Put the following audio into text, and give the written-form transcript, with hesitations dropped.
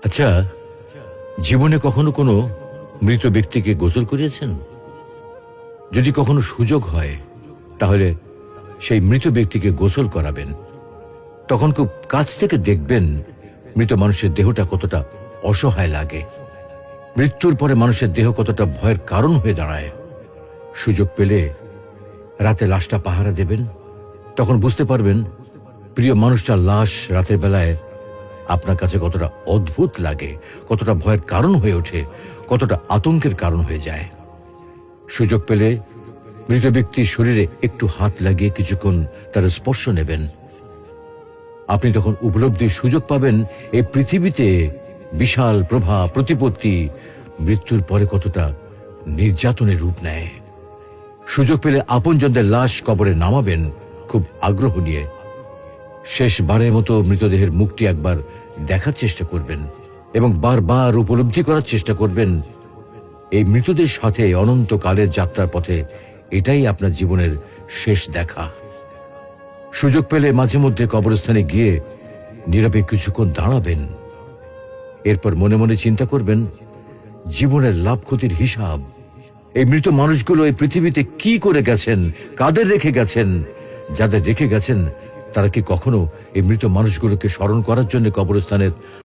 আচ্ছা, জীবনে কখনো কোনো মৃত ব্যক্তিকে গোসল করিয়েছেন? যদি কখনো সুযোগ হয় তাহলে সেই মৃত ব্যক্তিকে গোসল করাবেন। তখন খুব কাছ থেকে দেখবেন মৃত মানুষের দেহটা কতটা অসহায় লাগে, মৃত্যুর পরে মানুষের দেহ কতটা ভয়ের কারণ হয়ে দাঁড়ায়। সুযোগ পেলে রাতে লাশটা পাহারা দেবেন, তখন বুঝতে পারবেন প্রিয় মানুষটার লাশ রাতের বেলায় আপনার কাছে কতটা অদ্ভুত লাগে, কতটা ভয়ের কারণ হয়ে ওঠে, কতটা আতঙ্কের কারণ হয়ে যায়। সুযোগ পেলে মৃত ব্যক্তির শরীরে একটু হাত লাগিয়ে কিছুক্ষণ তার স্পর্শ নেবেন। আপনি তখন উপলব্ধির সুযোগ পাবেন এই পৃথিবীতে বিশাল প্রভা প্রতিপত্তি মৃত্যুর পরে কতটা নির্যাতনের রূপ নেয়। সুযোগ পেলে আপনজনদের লাশ কবরে নামাবেন খুব আগ্রহ নিয়ে। শেষবারের মতো মৃতদেহের মুখটি একবার দেখার চেষ্টা করবেন এবং বারবার উপলব্ধি করার চেষ্টা করবেন এই মৃতদের সাথে অনন্তকালের যাত্রার পথে এটাই আপনার জীবনের শেষ দেখা। সুযোগ পেলে মাঝে মধ্যে কবরস্থানে গিয়ে নীরবে কিছুক্ষণ দাঁড়াবেন। এরপর মনে মনে চিন্তা করবেন জীবনের লাভ ক্ষতির হিসাব। এই মৃত মানুষগুলো এই পৃথিবীতে কি করে গেছেন, কাদের রেখে গেছেন। যাদের রেখে গেছেন তারা কি কখনো এই মৃত মানুষগুলোকে স্মরণ করার জন্য কবরস্থানের